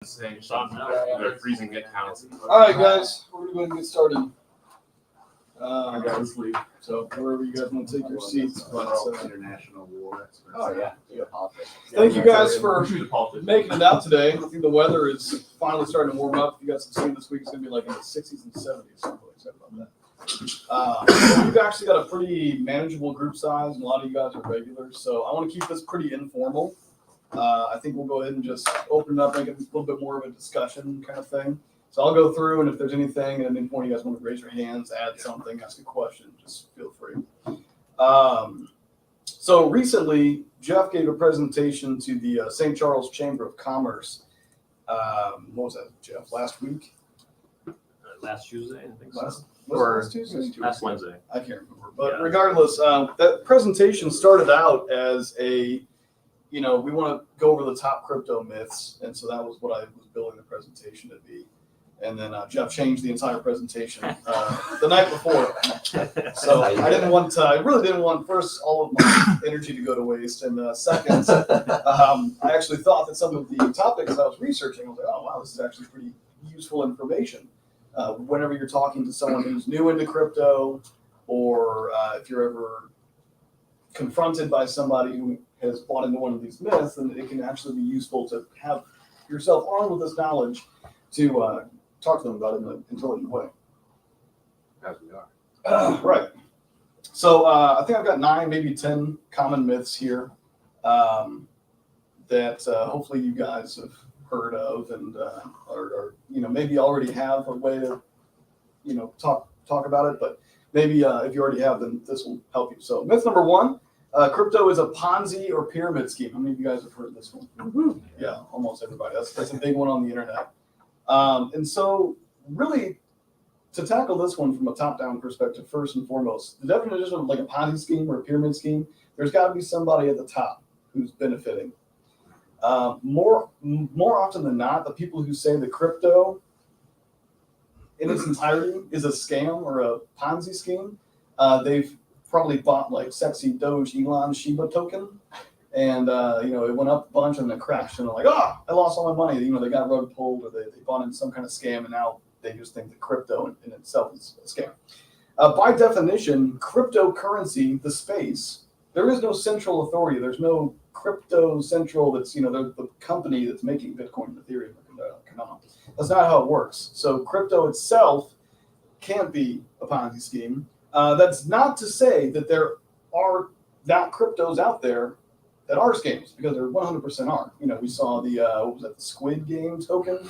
Saying they're freezing get counts. All right, guys, we're going to get started. I got to sleep. So wherever you guys want to take your seats. But, international war. Oh yeah. thank you guys for making it out today. I think the weather is finally starting to warm up. You guys have seen this week it's going to be like in the 60s and 70s. So I'm really excited about that. We've actually got a pretty manageable group size, and a lot of you guys are regulars. So I want to keep this pretty informal. I think we'll go ahead and just open it up, make it a little bit more of a discussion kind of thing. So I'll go through, and if there's anything at any point you guys want to raise your hands, add something, ask a question, just feel free. So recently, Jeff gave a presentation to the St. Charles Chamber of Commerce. What was that, Jeff? Last week? Last Tuesday, I think. Last Tuesday? Last Wednesday. I can't remember. But regardless, that presentation started out as a we want to go over the top crypto myths. And so that was what I was building the presentation to be. And then Jeff changed the entire presentation the night before. So I really didn't want, first, all of my energy to go to waste. And second, I actually thought that some of the topics I was researching, I was like, oh, wow, this is actually pretty useful information. Whenever you're talking to someone who's new into crypto, or if you're ever confronted by somebody who has bought into one of these myths, and it can actually be useful to have yourself armed with this knowledge to talk to them about it in an intelligent way. As we are. Right. So I think I've got 9, maybe 10 common myths here that hopefully you guys have heard of, and or maybe already have a way to talk about it. But maybe if you already have, then this will help you. So myth number 1. Crypto is a Ponzi or pyramid scheme. How many of you guys have heard this one? Mm-hmm. Yeah, almost everybody. That's a big one on the internet. And so really, to tackle this one from a top-down perspective, first and foremost, the definition of like a Ponzi scheme or a pyramid scheme, there's got to be somebody at the top who's benefiting. More often than not, the people who say the crypto in its entirety is a scam or a Ponzi scheme, they've probably bought like sexy Doge Elon Shiba token, and it went up a bunch and then it crashed, and they're like, I lost all my money. They got rug pulled, or they bought in some kind of scam, and now they just think that crypto in itself is a scam. By definition, cryptocurrency, the space, there is no central authority. There's no crypto central that's the company that's making Bitcoin, Ethereum, or Cardano. That's not how it works. So crypto itself can't be a Ponzi scheme. That's not to say that there are not cryptos out there that are scams, because there 100% are. We saw the the Squid Game token,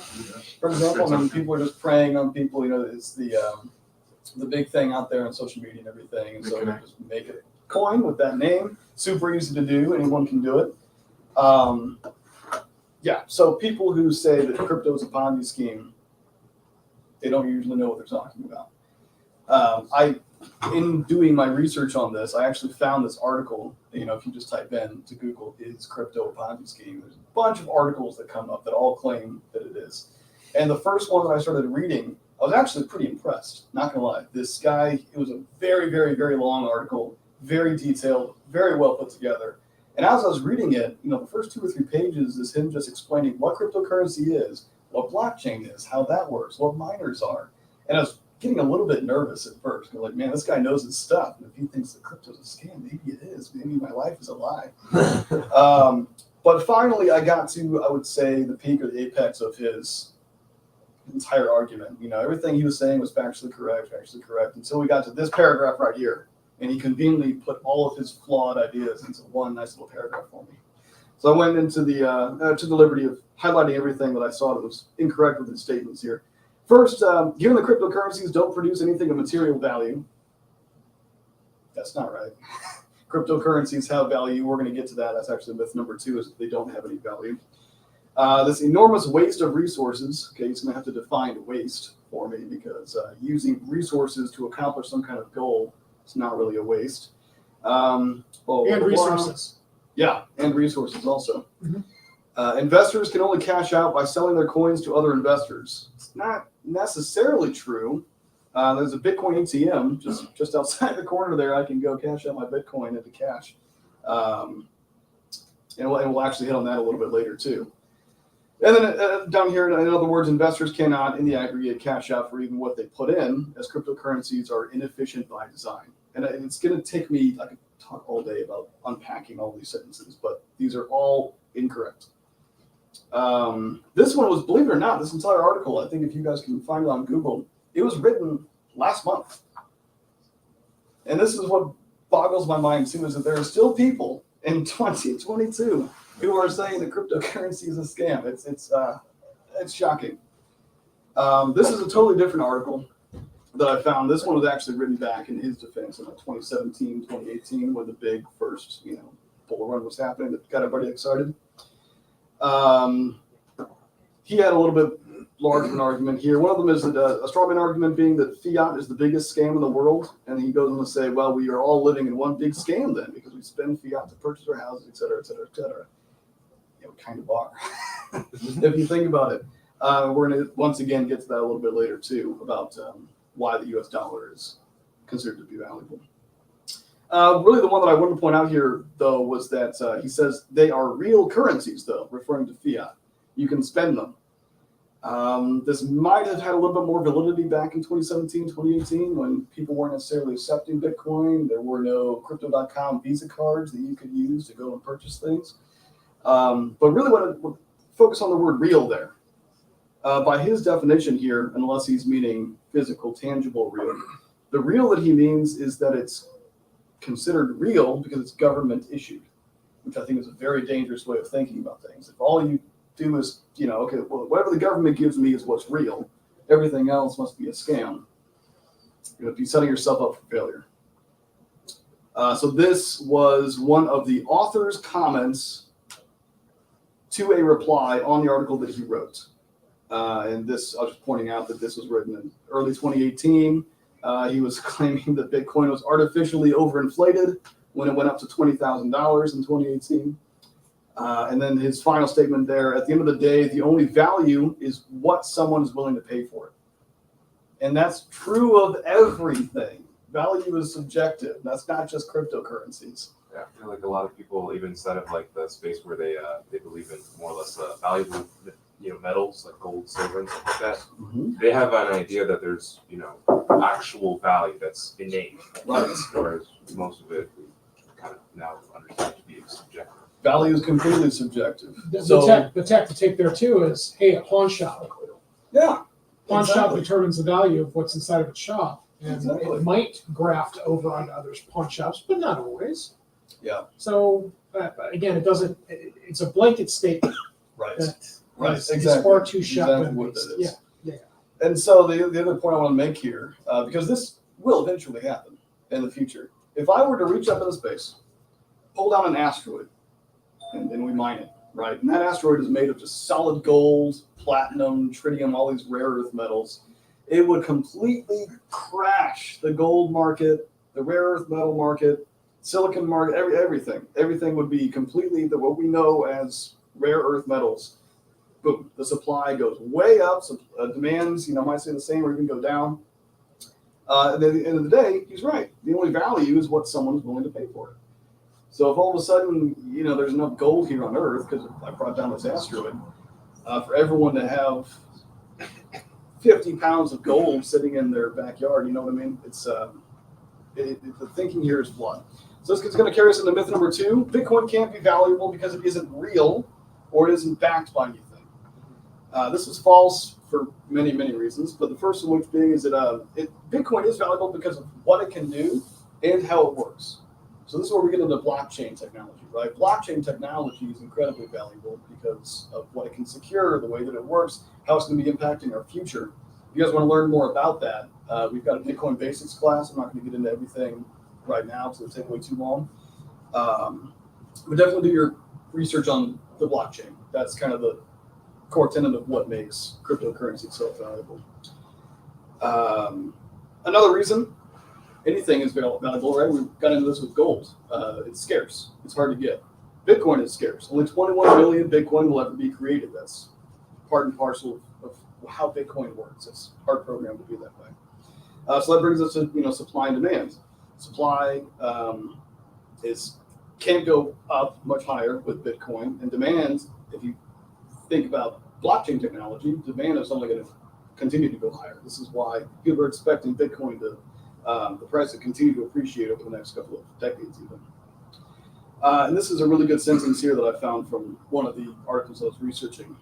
for example. And people are just preying on people. It's the big thing out there on social media and everything. And so they just make a coin with that name. Super easy to do. Anyone can do it. So people who say that crypto is a Ponzi scheme, they don't usually know what they're talking about. In doing my research on this, I actually found this article. If you just type in to Google, is crypto a Ponzi scheme? There's a bunch of articles that come up that all claim that it is. And the first one that I started reading, I was actually pretty impressed. Not gonna lie, this guy, it was a very, very, very long article, very detailed, very well put together. And as I was reading it, the first 2 or 3 pages is him just explaining what cryptocurrency is, what blockchain is, how that works, what miners are. And I was getting a little bit nervous at first. Like, man, this guy knows his stuff. And if he thinks that crypto's a scam, maybe it is. Maybe my life is a lie. But finally, I got to, I would say, the peak or the apex of his entire argument. Everything he was saying was factually correct, until we got to this paragraph right here. And he conveniently put all of his flawed ideas into one nice little paragraph for me. So I went into to the liberty of highlighting everything that I saw that was incorrect with his statements here. First, given the cryptocurrencies don't produce anything of material value, that's not right. Cryptocurrencies have value. We're going to get to that. That's actually myth number 2, is that they don't have any value. This enormous waste of resources. Okay, he's going to have to define waste for me, because using resources to accomplish some kind of goal is not really a waste. And resources. Yeah, and resources also. Mm-hmm. Investors can only cash out by selling their coins to other investors. It's not necessarily true. There's a Bitcoin ATM just outside the corner there. I can go cash out my Bitcoin into cash. And we'll actually hit on that a little bit later too. And then down here, in other words, investors cannot, in the aggregate, cash out for even what they put in, as cryptocurrencies are inefficient by design. And it's going to take me, I could talk all day about unpacking all these sentences, but these are all incorrect. This one was, believe it or not, this entire article, I think if you guys can find it on Google, it was written last month. And this is what boggles my mind too, is that there are still people in 2022 who are saying that cryptocurrency is a scam. It's shocking. This is a totally different article that I found. This one was actually written back in his defense in 2017, 2018, when the big first, bull run was happening that got everybody excited. He had a little bit larger of an argument here. One of them is that a strawman argument being that fiat is the biggest scam in the world. And he goes on to say, well, we are all living in one big scam then, because we spend fiat to purchase our houses, et cetera, et cetera, et cetera. We kind of are, if you think about it. We're going to once again get to that a little bit later too, about why the US dollar is considered to be valuable. Really the one that I wanted to point out here, though, was that he says they are real currencies, though, referring to fiat. You can spend them. This might have had a little bit more validity back in 2017, 2018, when people weren't necessarily accepting Bitcoin. There were no Crypto.com Visa cards that you could use to go and purchase things. But really want to focus on the word real there. By his definition here, unless he's meaning physical, tangible real, the real that he means is that it's considered real because it's government issued, which I think is a very dangerous way of thinking about things. If all you do is, okay, well, whatever the government gives me is what's real, everything else must be a scam. You're going to be setting yourself up for failure. So this was one of the author's comments to a reply on the article that he wrote. And this, I was just pointing out that this was written in early 2018. He was claiming that Bitcoin was artificially overinflated when it went up to $20,000 in 2018. And then his final statement there, at the end of the day, the only value is what someone is willing to pay for it. And that's true of everything. Value is subjective. That's not just cryptocurrencies. Yeah, I feel like a lot of people, even instead of like the space where they believe in more or less valuable metals like gold, silver, and stuff like that, Mm-hmm. they have an idea that there's actual value that's innate, Right. whereas most of it we kind of now understand to be subjective. Value is completely subjective. The tech to take there too is, hey, a pawn shop. Yeah. Pawn shop Exactly. determines the value of what's inside of its shop. And Exactly. it might graft over onto others' pawn shops, but not always. Yeah. So again, it's a blanket statement Right. that Right. is Exactly. far too shotgun Exactly what based. that is. Yeah. And so the other point I want to make here, because this will eventually happen in the future. If I were to reach up into space, pull down an asteroid, and then we mine it, right? And that asteroid is made of just solid gold, platinum, tritium, all these rare earth metals. It would completely crash the gold market, the rare earth metal market, silicon market, everything. Everything would be completely what we know as rare earth metals. Boom, the supply goes way up. So, demands, might stay the same or even go down. And at the end of the day, he's right. The only value is what someone's willing to pay for it. So if all of a sudden, there's enough gold here on Earth, because I brought down this asteroid, for everyone to have 50 pounds of gold sitting in their backyard, you know what I mean? It's the thinking here is flawed. So this is going to carry us into myth number 2. Bitcoin can't be valuable because it isn't real or it isn't backed by anything. This is false for many, many reasons, but the first of which being is that Bitcoin is valuable because of what it can do and how it works. So this is where we get into blockchain technology, right? Blockchain technology is incredibly valuable because of what it can secure, the way that it works, how it's going to be impacting our future. If you guys want to learn more about that, we've got a Bitcoin basics class. I'm not going to get into everything right now because it'll take way too long. But definitely do your research on the blockchain. That's kind of the core tenet of what makes cryptocurrency so valuable. Another reason anything is valuable, right? We got into this with gold. It's scarce. It's hard to get. Bitcoin is scarce. Only 21 million Bitcoin will ever be created. That's part and parcel of how Bitcoin works. It's hard programmed to be that way. So that brings us to supply and demand. Supply can't go up much higher with Bitcoin, and demand, if you think about blockchain technology, demand is only going to continue to go higher. This is why people are expecting Bitcoin to the price to continue to appreciate over the next couple of decades, even. And this is a really good sentence here that I found from one of the articles I was researching.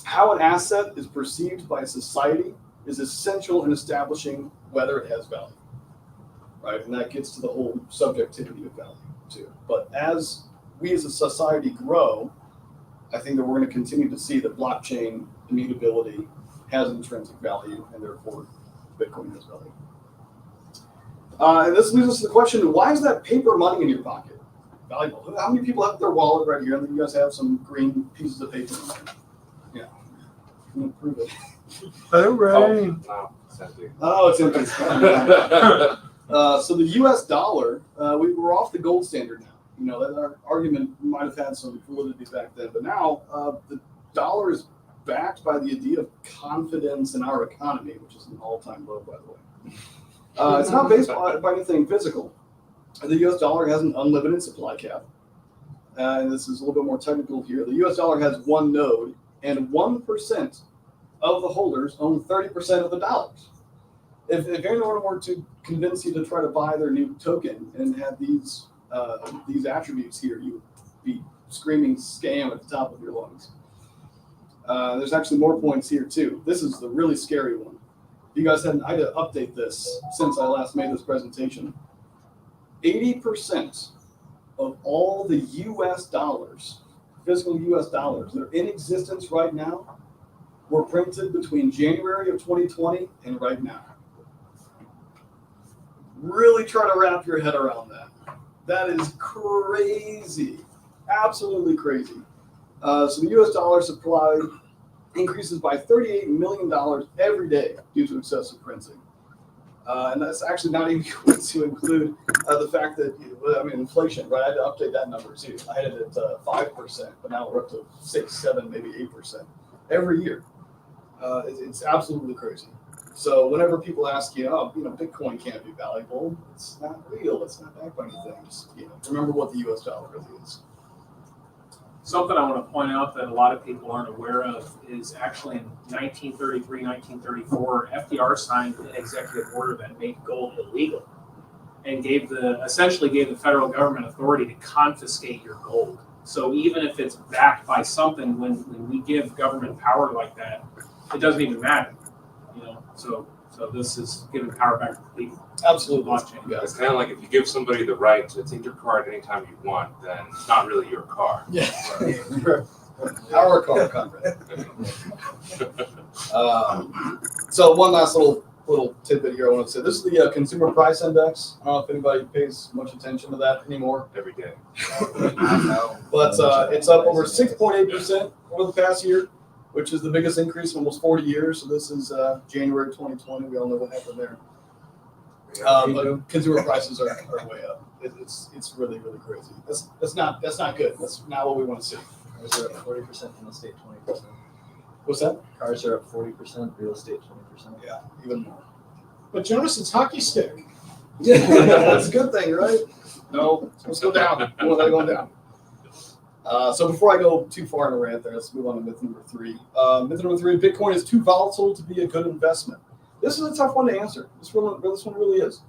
How an asset is perceived by society is essential in establishing whether it has value, right? And that gets to the whole subjectivity of value too. But as we as a society grow, I think that we're going to continue to see that blockchain immutability has intrinsic value, and therefore Bitcoin has value. And this leads us to the question, why is that paper money in your pocket valuable? How many people have their wallet right here, and then you guys have some green pieces of paper in there? Yeah. Can you prove it? Oh, no, it's empty. Oh, it's empty. So the U.S. dollar, we were off the gold standard now. You know, that our argument might have had some validity back then, but now the dollar is backed by the idea of confidence in our economy, which is an all-time low, by the way. It's not based by anything physical. The U.S. dollar has an unlimited supply cap. And this is a little bit more technical here. The U.S. dollar has one node, and 1% of the holders own 30% of the dollars. If anyone were to convince you to try to buy their new token and have these attributes here, you would be screaming scam at the top of your lungs. There's actually more points here too. This is the really scary one. You guys I had to update this since I last made this presentation. 80% of all the U.S. dollars, physical U.S. dollars, that are in existence right now, were printed between January of 2020 and right now. Really try to wrap your head around that. That is crazy, absolutely crazy. So the U.S. dollar supply increases by $38 million every day due to excessive printing. And that's actually not even going to include the fact that, inflation, right? I had to update that number too. I had it at 5%, but now we're up to 6, 7, maybe 8% every year. It's absolutely crazy. So whenever people ask you, Bitcoin can't be valuable, it's not real. It's not backed by anything. Just, remember what the U.S. dollar really is. Something I want to point out that a lot of people aren't aware of is actually in 1933, 1934, FDR signed an executive order that made gold illegal and essentially gave the federal government authority to confiscate your gold. So even if it's backed by something, when we give government power like that, it doesn't even matter. So this is giving power back to the people. Absolutely. Blockchain. Yeah. It's kind of like if you give somebody the right to take your car at any time you want, then it's not really your car. Yeah. Our car contract. So one last little tidbit here I want to say. This is the Consumer Price Index. I don't know if anybody pays much attention to that anymore. Every day. But it's up over 6.8% over the past year, which is the biggest increase in almost 40 years. So this is January 2020. We all know what happened there. But consumer prices are way up. It's really, really crazy. That's not good. That's not what we want to see. Cars are up 40%, real estate 20%. What's that? Cars are up 40%, real estate 20%. Yeah, even more. But Jonas, it's hockey stick. That's a good thing, right? No, let's go down. Well, they're going down. So before I go too far in a rant there, let's move on to myth number 3. Myth number 3, Bitcoin is too volatile to be a good investment. This is a tough one to answer. This one really is.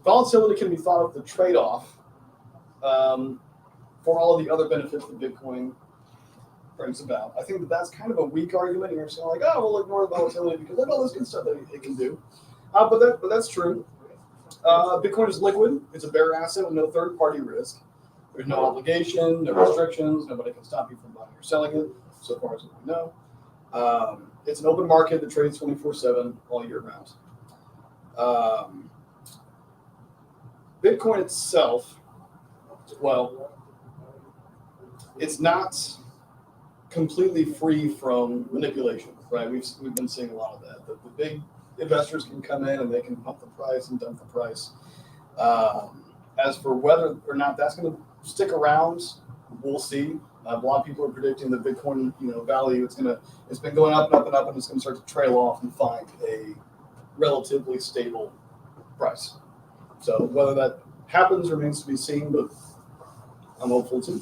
Volatility can be thought of the trade-off for all of the other benefits that Bitcoin brings about. I think that's kind of a weak argument. You're saying like, we'll ignore the volatility because look at all this good stuff that it can do. But that's true. Bitcoin is liquid. It's a bearer asset with no third-party risk. There's no obligation, no restrictions. Nobody can stop you from buying or selling it, so far as we know. It's an open market that trades 24/7 all year round. Bitcoin itself, well, it's not completely free from manipulation, right? We've been seeing a lot of that. The big investors can come in and they can pump the price and dump the price. As for whether or not that's going to stick around, we'll see. A lot of people are predicting the Bitcoin, value. It's been going up and up and up, and it's going to start to trail off and find a relatively stable price. So whether that happens remains to be seen, but I'm hopeful too.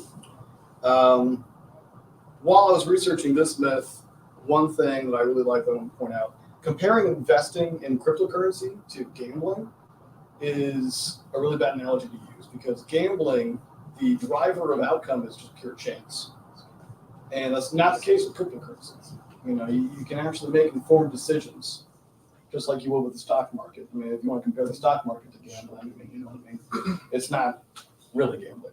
while I was researching this myth, one thing that I really like that I want to point out, comparing investing in cryptocurrency to gambling is a really bad analogy to use because gambling, the driver of outcome is just pure chance. And that's not the case with cryptocurrencies. You can actually make informed decisions, just like you would with the stock market. I mean, if you want to compare the stock market to gambling, you know what I mean? It's not really gambling.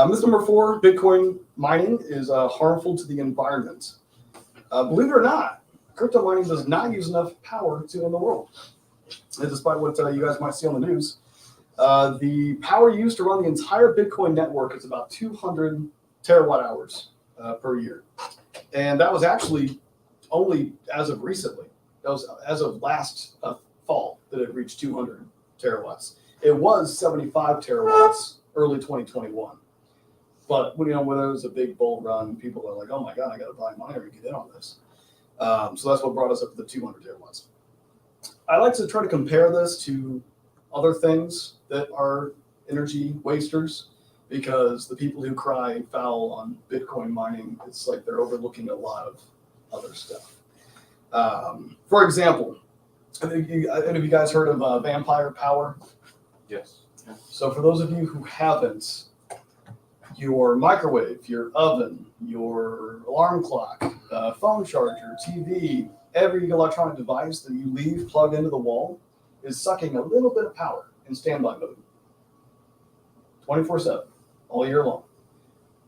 Myth number 4, Bitcoin mining is harmful to the environment. Believe it or not, crypto mining does not use enough power to end the world. And despite what you guys might see on the news, the power used to run the entire Bitcoin network is about 200 terawatt hours per year. And that was actually only as of recently. That was as of last fall that it reached 200 terawatts. It was 75 terawatts early 2021. But when there was a big bull run, people are like, "Oh my God, I got to buy a miner and get in on this." So that's what brought us up to the 200 terawatts. I like to try to compare this to other things that are energy wasters because the people who cry foul on Bitcoin mining, it's like they're overlooking a lot of other stuff. For example, have you guys heard of vampire power? Yes. So for those of you who haven't, your microwave, your oven, your alarm clock, phone charger, TV, every electronic device that you leave plugged into the wall is sucking a little bit of power in standby mode, 24/7, all year long.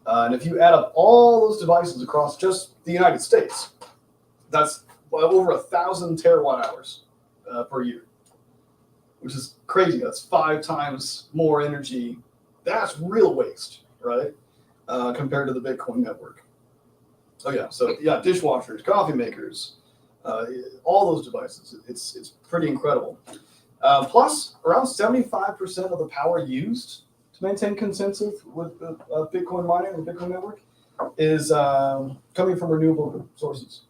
And if you add up all those devices across just the United States, that's over 1,000 terawatt hours per year, which is crazy. That's 5 times more energy. That's real waste, right? Compared to the Bitcoin network. Oh yeah, so yeah, dishwashers, coffee makers, all those devices. It's pretty incredible. Plus, around 75% of the power used to maintain consensus with Bitcoin mining and the Bitcoin network is coming from renewable sources.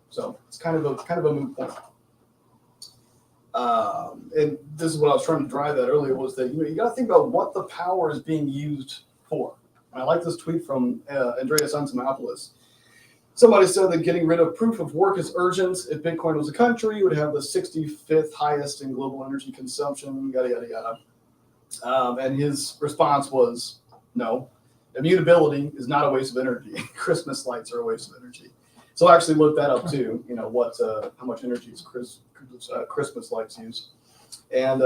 So it's kind of a moot point. And this is what I was trying to drive at earlier was that you got to think about what the power is being used for. And I like this tweet from Andreas Antonopoulos. Somebody said that getting rid of proof of work is urgent. If Bitcoin was a country, it would have the 65th highest in global energy consumption, yada, yada, yada. And his response was, no, immutability is not a waste of energy. Christmas lights are a waste of energy. So I actually looked that up too, how much energy Christmas lights use. And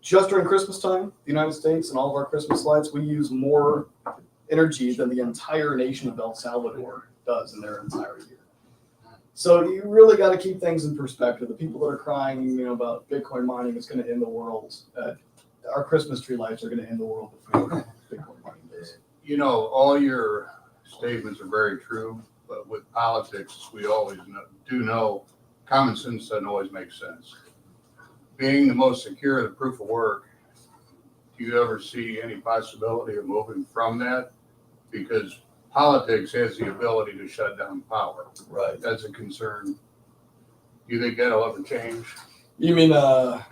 just during Christmas time, the United States and all of our Christmas lights, we use more energy than the entire nation of El Salvador does in their entire year. So you really got to keep things in perspective. The people that are crying, about Bitcoin mining is going to end the world. Our Christmas tree lights are going to end the world before Bitcoin mining does. All your statements are very true, but with politics, we always know common sense doesn't always make sense. Being the most secure, the proof of work, do you ever see any possibility of moving from that? Because politics has the ability to shut down power. Right. That's a concern. Do you think that'll ever change? You mean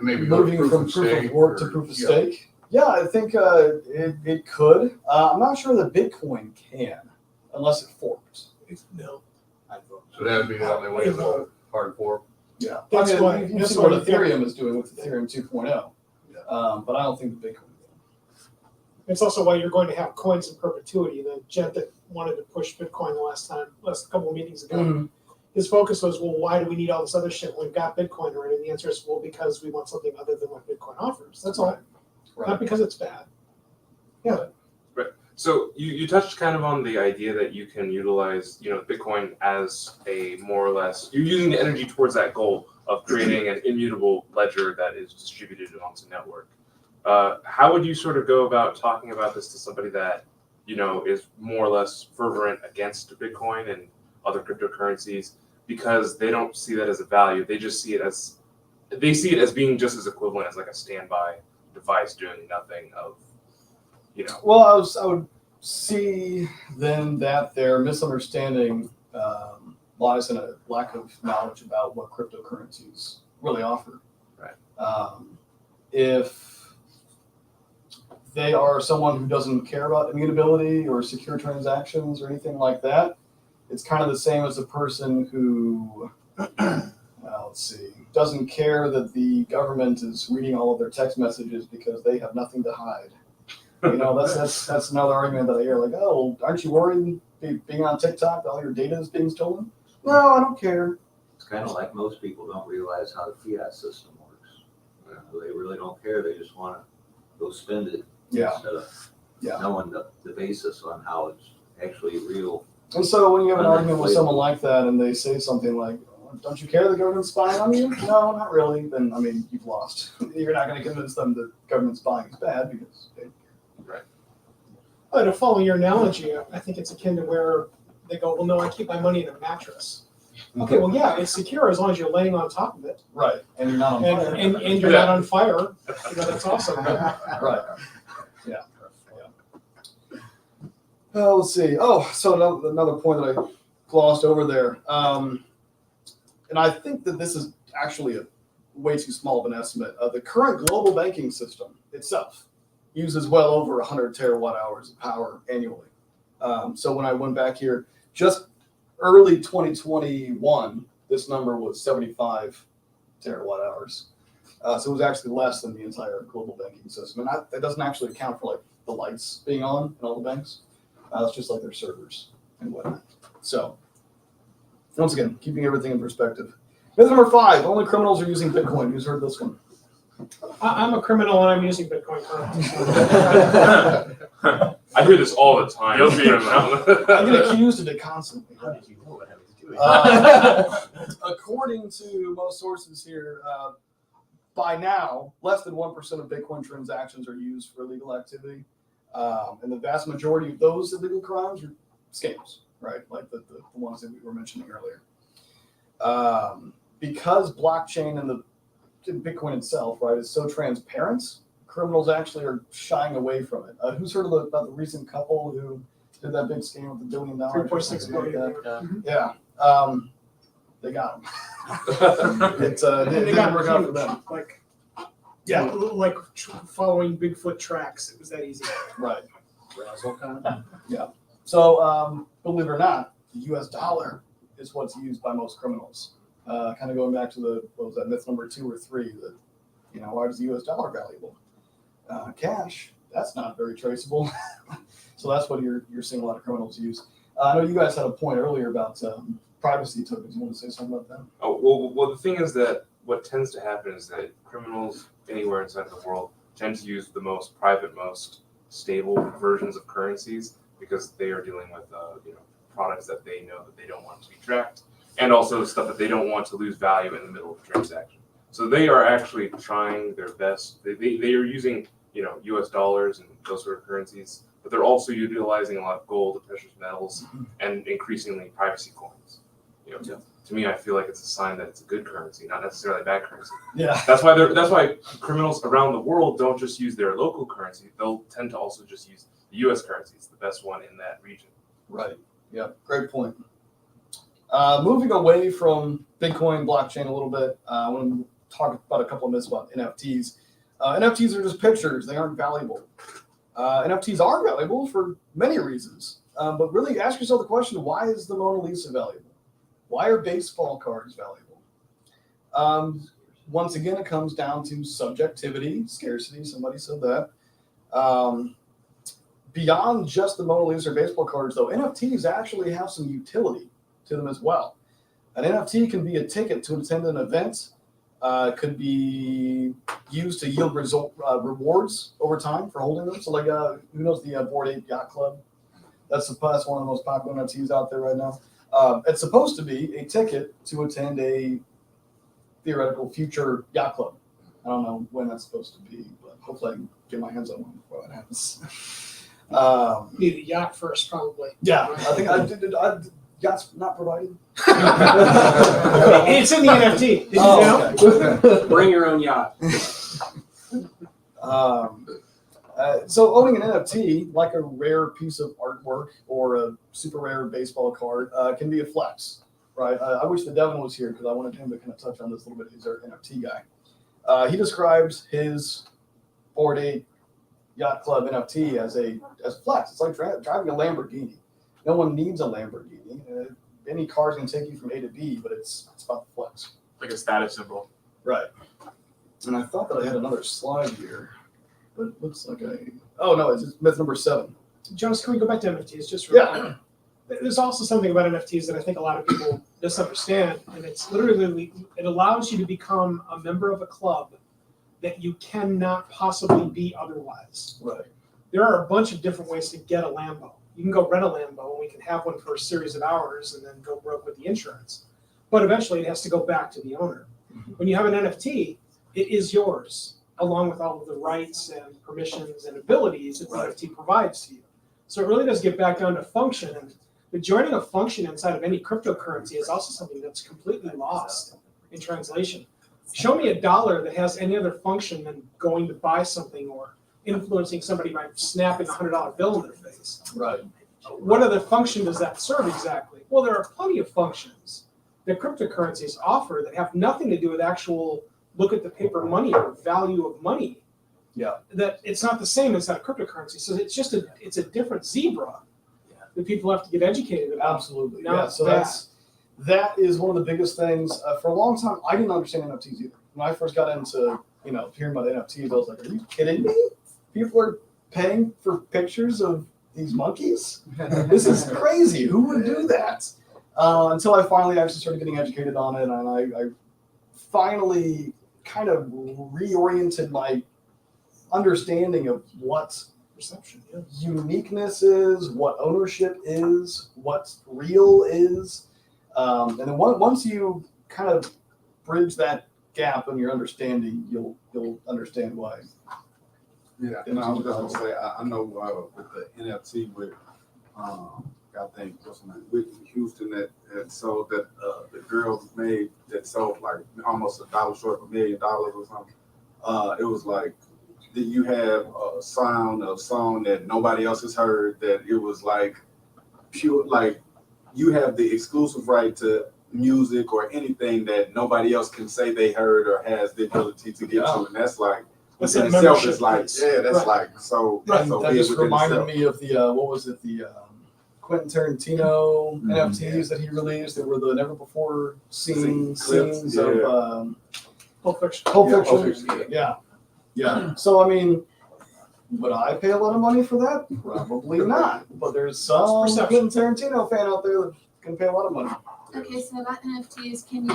Maybe go to moving proof from of proof of stake work to or- proof of yeah. stake? Yeah, I think it could. I'm not sure that Bitcoin can, unless it forks. No. So that would be the only way to go hard fork. Yeah, That's why- you've that's seen why what you've got- Ethereum is doing with Ethereum 2.0, but I don't think the Bitcoin will. It's also why you're going to have coins in perpetuity. The gent that wanted to push Bitcoin the last couple of meetings ago, his focus was, well, why do we need all this other shit when we've got Bitcoin already? And the answer is, well, because we want something other than what Bitcoin offers. That's all. Right. Not because it's bad. Yeah. So you touched kind of on the idea that you can utilize, Bitcoin as a more or less, you're using the energy towards that goal of creating an immutable ledger that is distributed amongst a network. How would you sort of go about talking about this to somebody that, is more or less fervent against Bitcoin and other cryptocurrencies because they don't see that as a value. They just see it as, being just as equivalent as like a standby device doing nothing of, Well, I would see then that their misunderstanding lies in a lack of knowledge about what cryptocurrencies really offer. Right. If they are someone who doesn't care about immutability or secure transactions or anything like that. It's kind of the same as a person who, let's see, doesn't care that the government is reading all of their text messages because they have nothing to hide. That's another argument that I hear, like, oh, aren't you worried being on TikTok, all your data is being stolen? No, I don't care. It's kind of like most people don't realize how the fiat system works. They really don't care. They just want to go spend it instead of knowing the basis on how it's actually real. And so when you have an argument with someone like that and they say something like, don't you care the government's spying on you? No, not really. Then, I mean, you've lost. You're not going to convince them that government spying is bad because they To follow your analogy, I think it's akin to where they go, well, no, I keep my money in a mattress. Okay, well, yeah, it's secure as long as you're laying on top of it. Right, and you're not on fire. And you're not on fire. That's awesome. Right. Yeah. Let's see. Oh, so another point that I glossed over there. And I think that this is actually a way too small of an estimate. The current global banking system itself uses well over 100 terawatt hours of power annually. So when I went back here, just early 2021, this number was 75 terawatt hours. So it was actually less than the entire global banking system. And that doesn't actually account for like the lights being on in all the banks. It's just like their servers and whatnot. So once again, keeping everything in perspective. Myth number 5, only criminals are using Bitcoin. Who's heard this one? I'm a criminal and I'm using Bitcoin currently. I hear this all the time. I get accused of it constantly. How did you know what I was doing? According to most sources here, by now, less than 1% of Bitcoin transactions are used for illegal activity. And the vast majority of those illegal crimes are scams, right? Like the ones that we were mentioning earlier. Because blockchain and Bitcoin itself, right, is so transparent, criminals actually are shying away from it. Who's heard about the recent couple who did that big scam with $1 billion? 3.6 billion. Yeah. They got them. It didn't work out for them. Like following Bigfoot tracks. It was that easy. Right. Razzle kind of. Yeah. So, believe it or not, the U.S. dollar is what's used by most criminals. Kind of going back to what was that, myth number 2 or 3, that, why is the U.S. dollar valuable? Cash, that's not very traceable. So that's what you're seeing a lot of criminals use. I know you guys had a point earlier about privacy tokens. You want to say something about that? Oh, well, the thing is that what tends to happen is that criminals anywhere inside the world tend to use the most private, most stable versions of currencies because they are dealing with products that they know that they don't want to be tracked, and also stuff that they don't want to lose value in the middle of a transaction. So they are actually trying their best. They are using U.S. dollars and those sort of currencies, but they're also utilizing a lot of gold and precious metals and increasingly privacy coins. To me, I feel like it's a sign that it's a good currency, not necessarily a bad currency. Yeah. That's why criminals around the world don't just use their local currency. They'll tend to also just use the U.S. currency. It's the best one in that region. Right. Yeah. Great point. Moving away from Bitcoin blockchain a little bit, I want to talk about a couple of myths about NFTs. NFTs are just pictures. They aren't valuable. NFTs are valuable for many reasons. But really ask yourself the question, why is the Mona Lisa valuable? Why are baseball cards valuable? Once again, it comes down to subjectivity, scarcity. Somebody said that. Beyond just the Mona Lisa or baseball cards, though, NFTs actually have some utility to them as well. An NFT can be a ticket to attend an event. Could be used to yield rewards over time for holding them. So, like, who knows the Bored Ape Yacht Club? That's one of the most popular NFTs out there right now. It's supposed to be a ticket to attend a theoretical future yacht club. I don't know when that's supposed to be, but hopefully I can get my hands on one before that happens. Need a yacht first, probably. Yeah, I think I did. Yachts not provided. It's in the NFT. Did you know? Okay. Bring your own yacht. So owning an NFT, like a rare piece of artwork or a super rare baseball card, can be a flex, right? I wish that Devin was here because I wanted him to kind of touch on this a little bit. He's our NFT guy. He describes his Bored Ape yacht club NFT as flex. It's like driving a Lamborghini. No one needs a Lamborghini. Any car's gonna take you from A to B, but it's about the flex. Like a status symbol. Right. And I thought that I had another slide here, but it looks like oh no, it's myth number 7. Jonas, can we go back to NFTs just Yeah. quick? There's also something about NFTs that I think a lot of people misunderstand, and it's literally, it allows you to become a member of a club that you cannot possibly be otherwise. Right. There are a bunch of different ways to get a Lambo. You can go rent a Lambo, and we can have one for a series of hours and then go broke with the insurance. But eventually it has to go back to the owner. When you have an NFT, it is yours, along with all of the rights and permissions and abilities that the NFT provides to you. So it really does get back down to function. And but joining a function inside of any cryptocurrency is also something that's completely lost in translation. Show me $1 that has any other function than going to buy something or influencing somebody by snapping a $100 bill in their face. Right. What other function does that serve exactly? Well, there are plenty of functions that cryptocurrencies offer that have nothing to do with actual look at the paper money or value of money. Yeah. That it's not the same inside of cryptocurrency. So it's just it's a different zebra that people have to get educated about. Absolutely. Not Yeah. So bad. that is one of the biggest things. For a long time, I didn't understand NFTs either. When I first got into hearing about NFTs, I was like, "Are you kidding me? People are paying for pictures of these monkeys? This is crazy. Who would do that?" Until I finally actually started getting educated on it, and I finally kind of reoriented my understanding of what Perception, uniqueness is, what ownership is, what real is, and then once you kind of bridge that gap in your understanding, you'll understand why. Yeah, and I was just gonna say, I know with the NFT with I think what's her name, Whitney Houston that sold that the girls made that sold like almost $1 short of $1 million or something. It was like that you have a song that nobody else has heard, that it was like pure, like you have the exclusive right to music or anything that nobody else can say they heard or has the ability to get to, and that's like That's within that itself membership is like piece. that's Right. like so Right. so That big just within reminded itself. me of the what was it, the Quentin Tarantino NFTs that he released that were the never before seen Clips, scenes yeah. of Pulp Fiction. Pulp Yeah, Fiction. Pulp Fiction, Yeah. So I mean, would I pay a lot of money for that? Probably not. But there's some Perception. Quentin Tarantino fan out there that can pay a lot of money. Okay, so about NFTs, can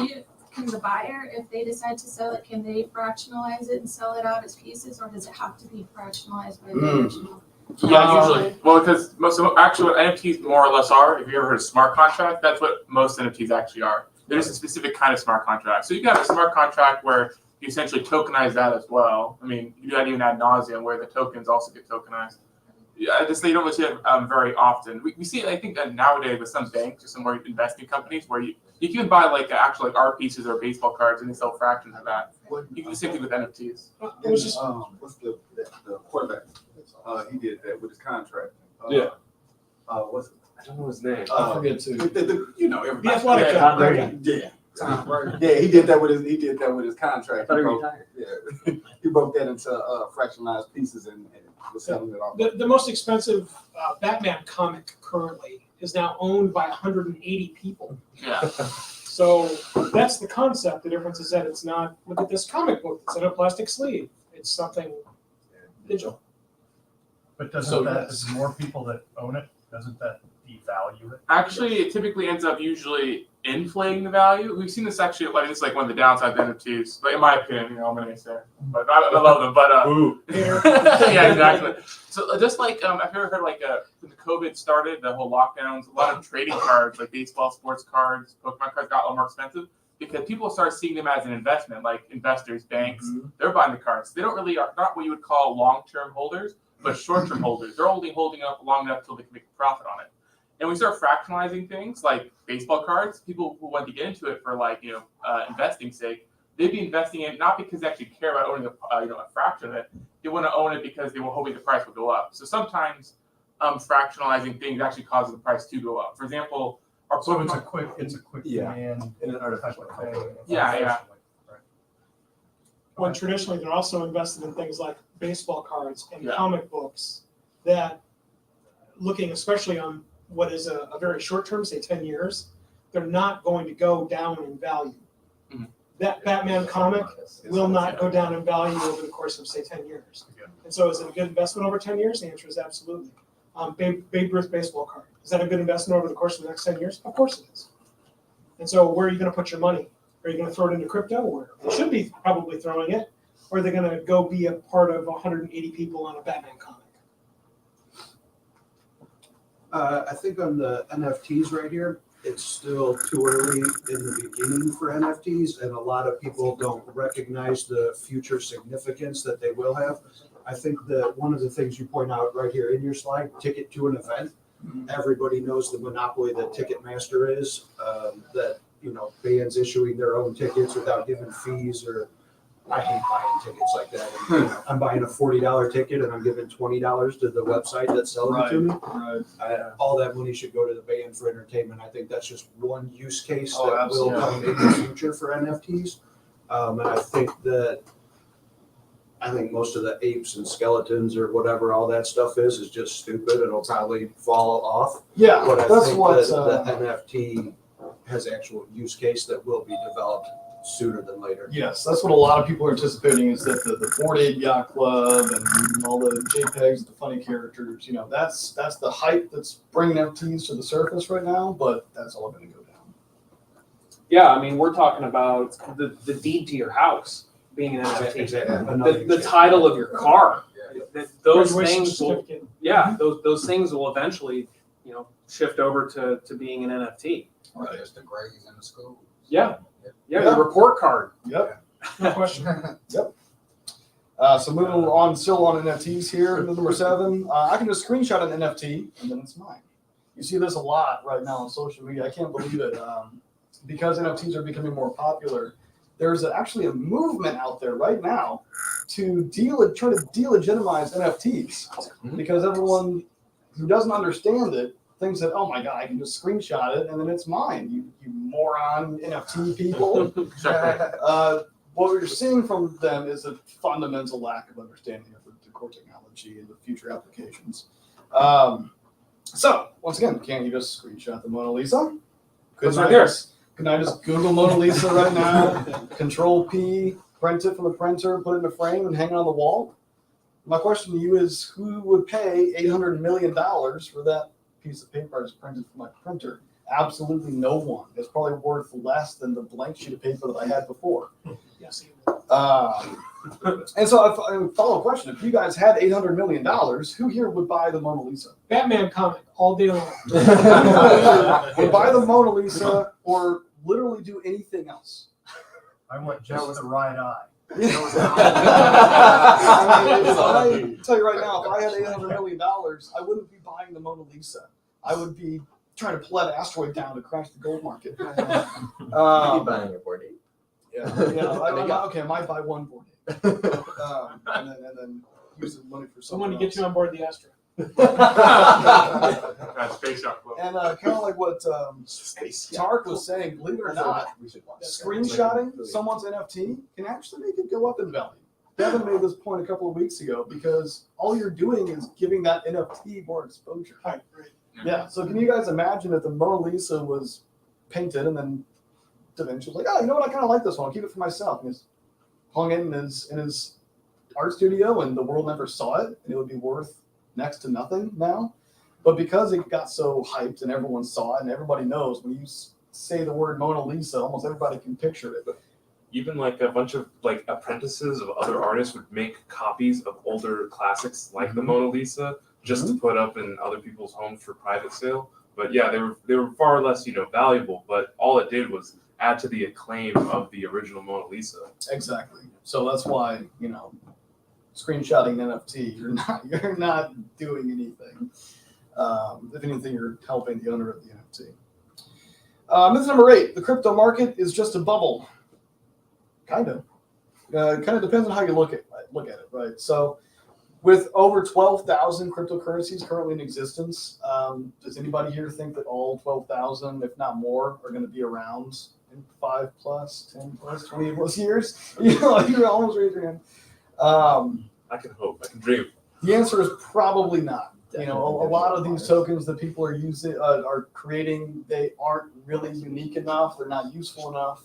the buyer, if they decide to sell it, can they fractionalize it and sell it out as pieces, or does it have to be fractionalized by the original? Yeah, usually. Well, because actually what NFTs more or less are, if you ever heard of smart contract, that's what most NFTs actually are. They're just a specific kind of smart contract. So you can have a smart contract where you essentially tokenize that as well. I mean, you do that even ad nauseum, where the tokens also get tokenized. Yeah, I just, you don't really see it very often. We see it, I think, nowadays with some banks or some more investing companies where you can buy like actual like art pieces or baseball cards and they sell fractions of that. You can do the same thing with NFTs. It was just What's the quarterback? He did that with his contract. What's it? I don't know his name. I forget too. You know, everybody. The athletic Yeah, guy. Tom Brady. Yeah. Yeah, he did that with his contract. I thought he broke- retired. Yeah, he broke that into fractionalized pieces and was selling it off. the most expensive Batman comic currently is now owned by 180 people. Yeah. So that's the concept. The difference is that it's not, look at this comic book, it's in a plastic sleeve. It's something digital. But So doesn't that, yes. the more people that own it, doesn't that devalue it? Actually, it typically ends up usually inflating the value. We've seen this actually, like this is like one of the downsides of NFTs. Like in my opinion, I'm gonna say, but I love them. But yeah, exactly. So just like I've ever heard like when the COVID started, the whole lockdowns, a lot of trading cards, like baseball, sports cards, Pokemon cards, got a lot more expensive because people started seeing them as an investment, like investors, banks. They're buying the cards. They don't really are not what you would call long-term holders, but short-term holders. They're only holding up long enough till they can make a profit on it. And we start fractionalizing things like baseball cards. People who want to get into it for investing sake, they'd be investing in it not because they actually care about owning a fraction of it. They want to own it because they were hoping the price would go up. So sometimes fractionalizing things actually causes the price to go up. For example, our So it's a Pokemon- quick Yeah. demand In an artificial type of thing. Yeah. When traditionally they're also invested in things like baseball cards and Yeah. comic books that, looking especially on what is a very short term, say 10 years, they're not going to go down in value. Mhm. That Batman comic will not go down in value over the course of, say, 10 years. And so is it a good investment over 10 years? The answer is absolutely. Babe Ruth baseball card. Is that a good investment over the course of the next 10 years? Of course it is. And so where are you going to put your money? Are you going to throw it into crypto, where they should be probably throwing it? Or are they going to go be a part of 180 people on a Batman comic? I think on the NFTs right here, it's still too early in the beginning for NFTs, and a lot of people don't recognize the future significance that they will have. I think that one of the things you point out right here in your slide, ticket to an event, everybody knows the monopoly that Ticketmaster is, that, you know, bands issuing their own tickets without giving fees, or I hate buying tickets like that. And, you know, I'm buying a $40 ticket and I'm giving $20 to the website that sells it to me. Right. All that money should go to the band for entertainment. I think that's just one use case Oh, that will absolutely. come in the future for NFTs. And I think most of the apes and skeletons or whatever all that stuff is just stupid and it'll probably fall off. Yeah, But I that's think what. that the NFT has actual use case that will be developed sooner than later. Yes, that's what a lot of people are anticipating, is that the Bored Ape Yacht Club and all the JPEGs, the funny characters, you know, that's the hype that's bringing NFTs to the surface right now, but that's all going to go down. Yeah, I mean, we're talking about the deed to your house being an NFT. Exactly. Another use The case. title of your car. Those Graduation things will, certificate. yeah, those things will eventually, you know, shift over to being an NFT. Right. There's the grades in the school. Yeah, Yeah. your report card. Yep. No question. So moving on, still on NFTs here, number 7. I can just screenshot an NFT and then it's mine. You see this a lot right now on social media. I can't believe it. Because NFTs are becoming more popular, there's actually a movement out there right now to try to delegitimize NFTs, because everyone who doesn't understand it thinks that, oh my God, I can just screenshot it and then it's mine. You moron NFT people. What we're seeing from them is a fundamental lack of understanding of the core technology and the future applications. So once again, can't you just screenshot the Mona Lisa? It's right there. Can I just Google Mona Lisa right now, Control P, print it from the printer, put it in a frame, and hang it on the wall? My question to you is, who would pay $800 million for that piece of paper that's printed from my printer? Absolutely no one. It's probably worth less than the blank sheet of paper that I had before. Yes. And so a follow-up question. If you guys had $800 million, who here would buy the Mona Lisa? Batman comic all day long. Would buy the Mona Lisa or literally do anything else? I want just the right eye. I tell you right now, if I had $800 million, I wouldn't be buying the Mona Lisa. I would be trying to pull that asteroid down to crash the gold market. You'd be buying a board ape. I might buy one board ape. And then use the money for Someone something to get you on board the Astra. Space Yacht Club. And kind of like what Tark was saying, believe it or not, screenshotting someone's NFT can actually make it go up in value. Devin made this point a couple of weeks ago, because all you're doing is giving that NFT more exposure. Right. Yeah. So can you guys imagine if the Mona Lisa was painted and then Da Vinci was like, oh, you know what? I kind of like this one. I'll keep it for myself. And he's hung it in his art studio, and the world never saw it, and it would be worth next to nothing now. But because it got so hyped and everyone saw it and everybody knows, when you say the word Mona Lisa, almost everybody can picture it. Even like a bunch of like apprentices of other artists would make copies of older classics like the Mona Lisa just to put up in other people's homes for private sale. But yeah, they were far less, valuable, but all it did was add to the acclaim of the original Mona Lisa. Exactly. So that's why, screenshotting an NFT, you're not doing anything. If anything, you're helping the owner of the NFT. Myth number 8, the crypto market is just a bubble. Kind of. Kind of depends on how you look at it, right? So with over 12,000 cryptocurrencies currently in existence, does anybody here think that all 12,000, if not more, are going to be around in 5+, 10+, 20+ years? You're almost raising your hand. I can hope. I can dream. The answer is probably not. You know, a lot of these tokens that people are using, are creating, they aren't really unique enough. They're not useful enough.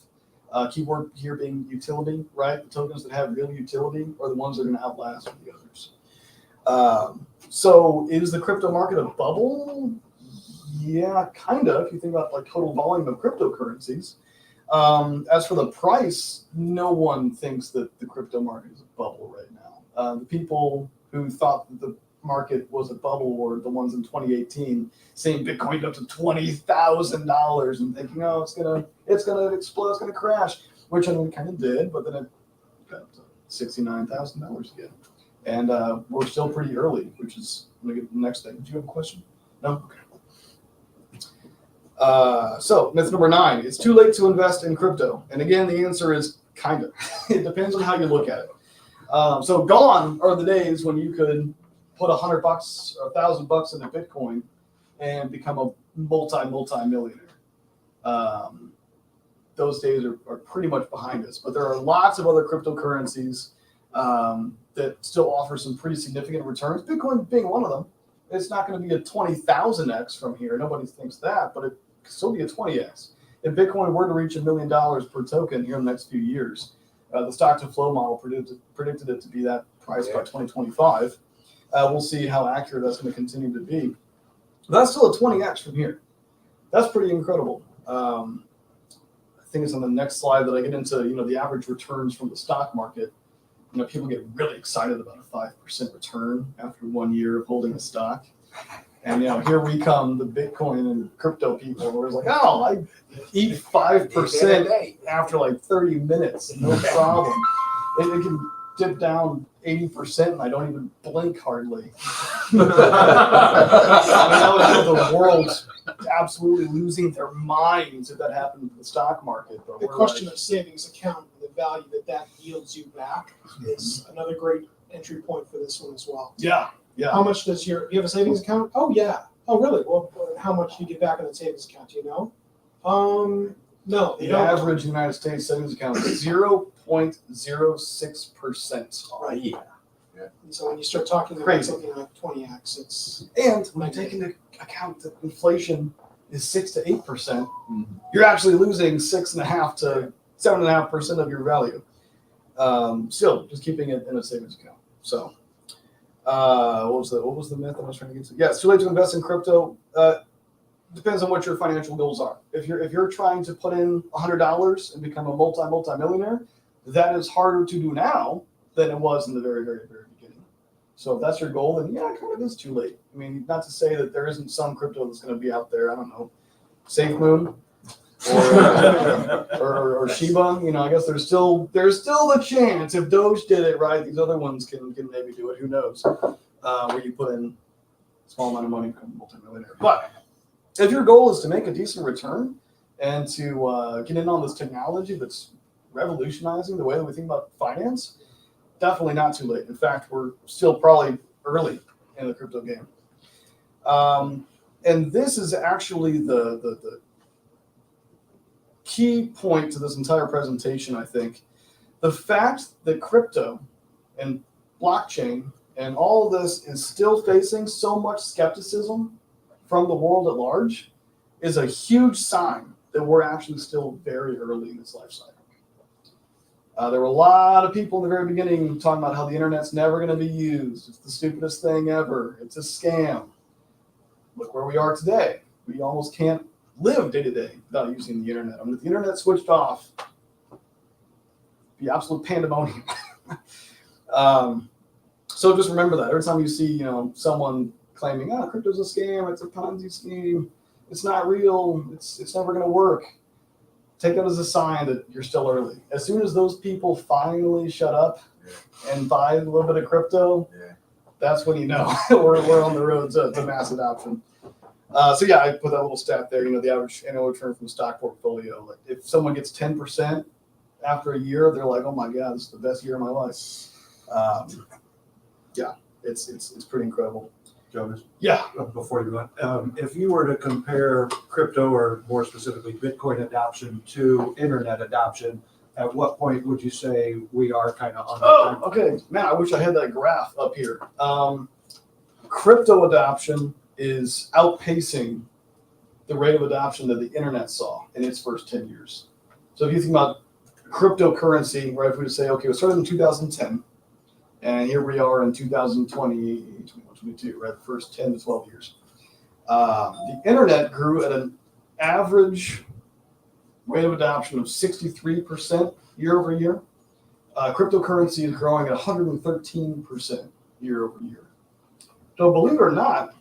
Keyword here being utility, right? The tokens that have real utility are the ones that are going to outlast the others. So is the crypto market a bubble? Yeah, kind of. If you think about like total volume of cryptocurrencies. As for the price, no one thinks that the crypto market is a bubble right now. The people who thought that the market was a bubble were the ones in 2018 saying Bitcoin up to $20,000 and thinking, oh, it's gonna explode, it's gonna crash, which I mean, it kind of did, but then it got up to $69,000 again, and we're still pretty early, which is let me get the next thing. Do you have a question? No. Okay. So myth number 9: it's too late to invest in crypto, and again, the answer is kind of. It depends on how you look at it. So gone are the days when you could put $100 or $1,000 into Bitcoin and become a multi-millionaire. Those days are pretty much behind us, but there are lots of other cryptocurrencies that still offer some pretty significant returns. Bitcoin being one of them. It's not going to be a 20,000x from here. Nobody thinks that, but it could still be a 20x. If Bitcoin were to reach $1 million per token here in the next few years, the stock to flow model predicted it to be that price by 2025. We'll see how accurate that's going to continue to be. But that's still a 20x from here. That's pretty incredible. I think it's on the next slide that I get into, the average returns from the stock market. People get really excited about a 5% return after 1 year of holding a stock. And, here we come, the Bitcoin and crypto people, where it's like, oh, I eat 5% after like 30 minutes, no problem. It can dip down 80% and I don't even blink hardly. That would have the world absolutely losing their minds if that happened to the stock market. But The question of savings account and the value that yields you back is another great entry point for this one as well. Yeah. How much do you have a savings account? Oh, yeah. Oh, really? Well, how much do you get back in the savings account? Do you know? No. The average United States savings account is 0.06%. Right. Yeah. And so when you start talking about something like 20x, it's and when you take into account that inflation is 6 to 8%, you're actually losing 6.5 to 7.5% of your value. Still, just keeping it in a savings account. So, what was the myth I was trying to get to? Yeah, it's too late to invest in crypto. Depends on what your financial goals are. If you're trying to put in $100 and become a multi-millionaire, that is harder to do now than it was in the very, very, very beginning. So if that's your goal, then yeah, it kind of is too late. I mean, not to say that there isn't some crypto that's going to be out there. I don't know, SafeMoon or Shiba. I guess there's still the chance if Doge did it right, these other ones can maybe do it. Who knows? Where you put in a small amount of money, become a multimillionaire. But if your goal is to make a decent return and to get in on this technology that's revolutionizing the way that we think about finance, definitely not too late. In fact, we're still probably early in the crypto game. And this is actually the key point to this entire presentation, I think. The fact that crypto and blockchain and all of this is still facing so much skepticism from the world at large is a huge sign that we're actually still very early in this life cycle. There were a lot of people in the very beginning talking about how the internet's never going to be used. It's the stupidest thing ever. It's a scam. Look where we are today. We almost can't live day to day without using the internet. I mean, if the internet switched off, it'd be absolute pandemonium. So just remember that every time you see, someone claiming, crypto's a scam, it's a Ponzi scheme, it's not real, it's never going to work. Take that as a sign that you're still early. As soon as those people finally shut up and buy a little bit of crypto, that's when you know we're on the road to mass adoption. So yeah, I put that little stat there. The average annual return from a stock portfolio. Like if someone gets 10% after a year, they're like, "Oh my God, this is the best year of my life." Yeah, it's pretty incredible. Jonas? Yeah. Before you go on, if you were to compare crypto, or more specifically Bitcoin adoption to internet adoption, At what point would you say we are kind of on the Oh, okay. Man, I wish I had that graph up here. Crypto adoption is outpacing the rate of adoption that the internet saw in its first 10 years. So if you think about cryptocurrency, right, if we just say, okay, it started in 2010, and here we are in 2020, 2022, right, the first 10 to 12 years. The internet grew at an average rate of adoption of 63% year over year. Cryptocurrency is growing at 113% year over year. So believe it or not,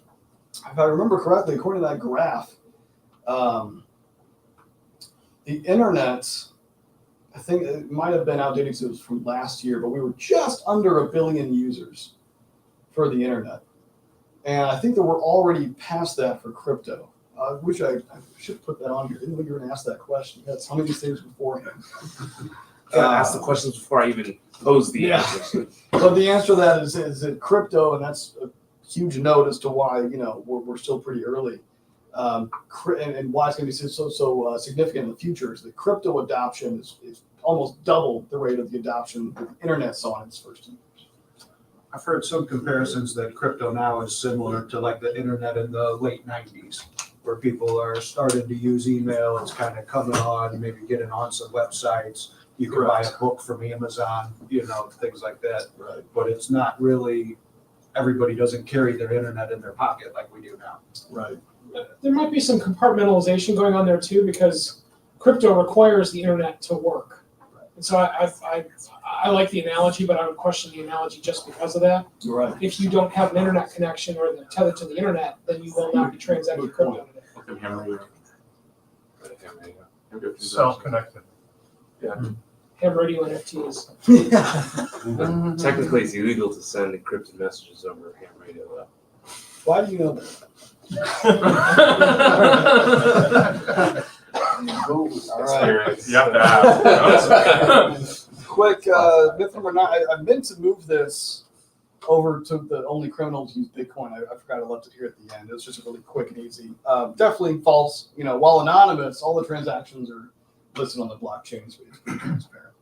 if I remember correctly, according to that graph, the internet, I think it might have been outdated because it was from last year, but we were just under 1 billion users for the internet. And I think that we're already past that for crypto. I wish I should put that on here. I didn't know you were going to ask that question. You had some of these things beforehand. Ask the questions before I even pose the answers. But the answer to that is that crypto, and that's a huge note as to why we're still pretty early, and why it's going to be so significant in the future is that crypto adoption is almost double the rate of the adoption that the internet saw in its first years. I've heard some comparisons that crypto now is similar to like the internet in the late 90s, where people are starting to use email. It's kind of coming on, maybe getting on some websites. You can buy a book from Amazon, things like that. Right. But it's not really, everybody doesn't carry their internet in their pocket like we do now. Right. There might be some compartmentalization going on there too, because crypto requires the internet to work. And so I like the analogy, but I would question the analogy just because of that. Right. If you don't have an internet connection or the tether to the internet, then you will not be transacting crypto today. Self-connected. Ham radio NFTs. Technically, it's illegal to send encrypted messages over ham radio, though. Why do you know that? All right. You have to ask. Quick, myth number 9. I meant to move this over to the only criminals use Bitcoin. I forgot I left it here at the end. It was just really quick and easy. Definitely false. While anonymous, all the transactions are listed on the blockchain, so it's pretty transparent.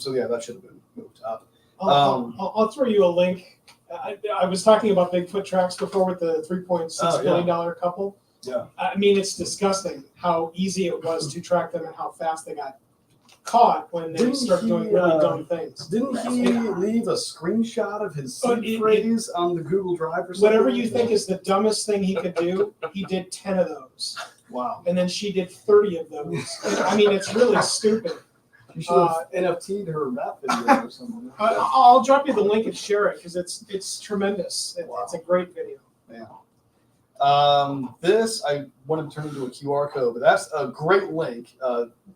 So yeah, that should have been moved up. I'll throw you a link. I was talking about Bigfoot tracks before with the $3.6 billion couple. Yeah. I mean, it's disgusting how easy it was to track them and how fast they got caught when they start doing really dumb things. Didn't he leave a screenshot of his seed phrase on the Google Drive or something? Whatever you think is the dumbest thing he could do, he did 10 of those. Wow. And then she did 30 of those. And, I mean, it's really stupid. You should have NFT'd her rap video or something. I'll drop you the link and share it because it's tremendous. It's a great video. Yeah. This I want to turn into a QR code, but that's a great link.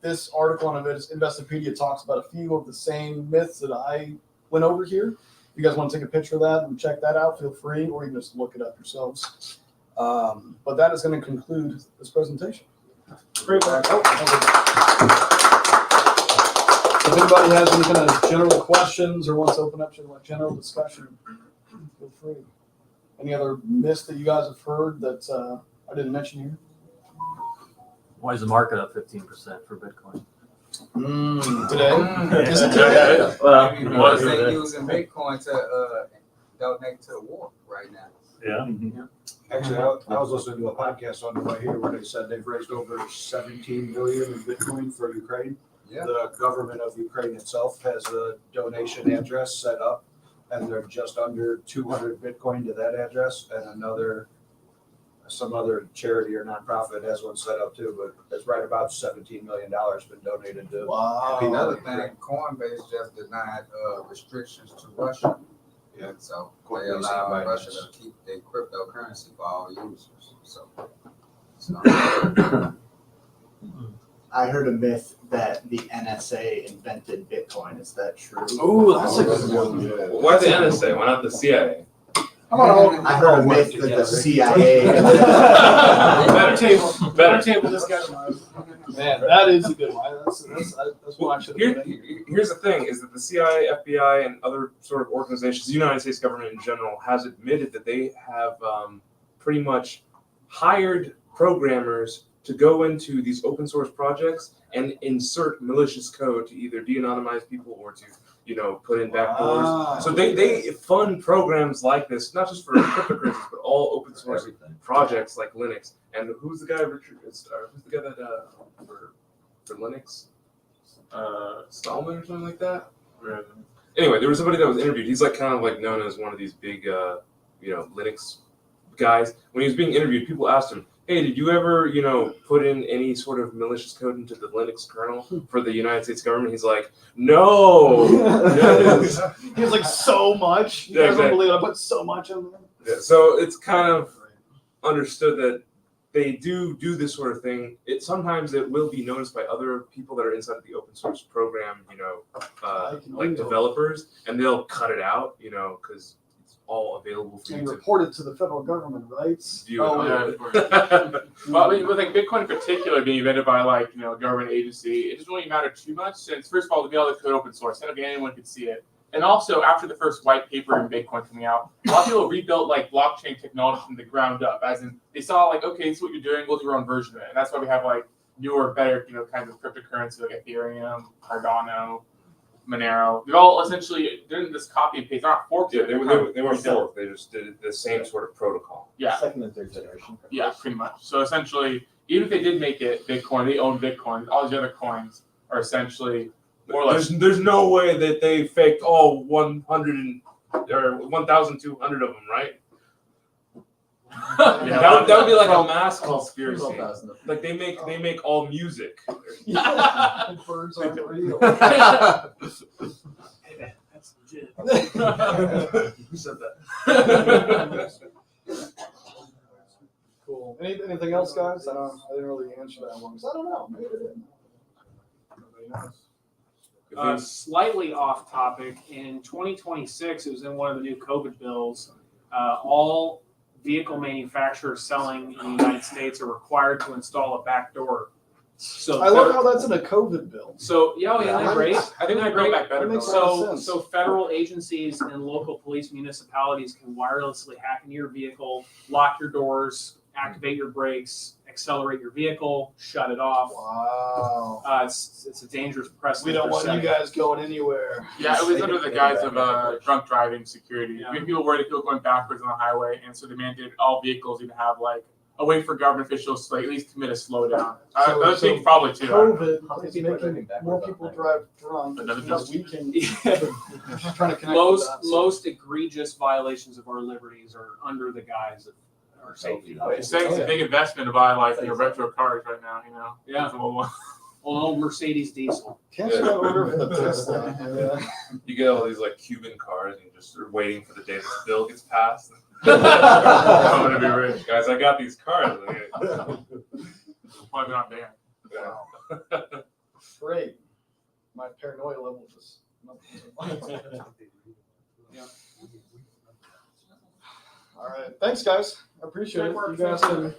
This article on Investopedia talks about a few of the same myths that I went over here. If you guys want to take a picture of that and check that out, feel free, or you can just look it up yourselves. But that is going to conclude this presentation. Great work. If anybody has any kind of general questions or wants to open up to a general discussion, feel free. Any other myths that you guys have heard that I didn't mention here? Why is the market up 15% for Bitcoin? Today? Is it today? Well, Maybe because they're using Bitcoin to donate to the war right now. Yeah. Actually, I was listening to a podcast on the way here where they said they've raised over 17 billion in Bitcoin for Ukraine. Yeah. The government of Ukraine itself has a donation address set up, and they're just under 200 Bitcoin to that address, and some other charity or nonprofit has one set up too, but it's right about $17 million been donated to. Wow. And another thing, Coinbase just denied restrictions to Russia. Yeah. So they allow Russia to keep their cryptocurrency for all users. So I heard a myth that the NSA invented Bitcoin. Is that true? Ooh, that's a good one. Why the NSA? Why not the CIA? I heard a myth that the CIA. Better table this guy. Man, that is a good one. That's one I should have. Here's the thing: is that the CIA, FBI, and other sort of organizations, the United States government in general, has admitted that they have pretty much hired programmers to go into these open source projects and insert malicious code to either de-anonymize people or to, put in backdoors. So they fund programs like this, not just for cryptocurrencies, but all open source projects like Linux. And who's the guy, Richard? Who's the guy that for Linux? Stallman or something like that? Anyway, there was somebody that was interviewed. He's like kind of like known as one of these big, Linux guys. When he was being interviewed, people asked him, "Hey, did you ever, put in any sort of malicious code into the Linux kernel for the United States government?" He's like, "No." He was like, so much. You guys don't believe I put so much in there. Yeah, so it's kind of understood that they do this sort of thing. Sometimes it will be noticed by other people that are inside of the open source program, like developers, and they'll cut it out, because it's all available for And you to report it to the federal government, right? view. Well, I mean, with like Bitcoin in particular being invented by a government agency, it doesn't really matter too much. Since first of all, the code open source, anyone could see it. And also, after the first white paper in Bitcoin coming out, a lot of people rebuilt blockchain technology from the ground up. As in, they saw okay, this is what you're doing. We'll do our own version of it. And that's why we have newer, better kinds of cryptocurrency like Ethereum, Cardano, Monero. They're all essentially doing this copy and paste. They're not forked. Yeah, they were forked. They just did the same sort of protocol. Yeah. Second and third generation. Yeah, pretty much. So essentially, even if they did make it Bitcoin, they own Bitcoin. All these other coins are essentially more or less. There's no way that they faked all 100 or 1,200 of them, right? Yeah, that would be like a mass conspiracy. Like they make all music. Yeah, birds aren't real. Hey man, that's legit. Who said that? Cool. Anything else, guys? I didn't really answer that one because I don't know. Maybe I didn't. Slightly off topic, in 2026, it was in one of the new COVID bills, all vehicle manufacturers selling in the United States are required to install a backdoor. So I love how that's in a COVID bill. So yeah, isn't that great? I think that's great. That makes a lot of sense. So federal agencies and local police municipalities can wirelessly hack into your vehicle, lock your doors, activate your brakes, accelerate your vehicle, shut it off. Wow. It's a dangerous precedent. We don't want you guys going anywhere. Yeah, it was under the guise of drunk driving security. Yeah. I mean, people worried if people going backwards on the highway, and so they mandated all vehicles need to have a way for government officials to at least commit a slowdown. I think probably too. COVID is making more people drive drunk. We can trying to connect most egregious violations of our liberties are under the guise of our safety. You're saying it's a big investment to buy retro cars right now, Yeah. Old Mercedes diesel. Can't you order for the Tesla? You get all these Cuban cars and you just are waiting for the day this bill gets passed. I'm gonna be rich, guys. I got these cars. Why not banned? Wow. Great. My paranoia level just. Yeah. All right. Thanks, guys. I appreciate it. You guys can.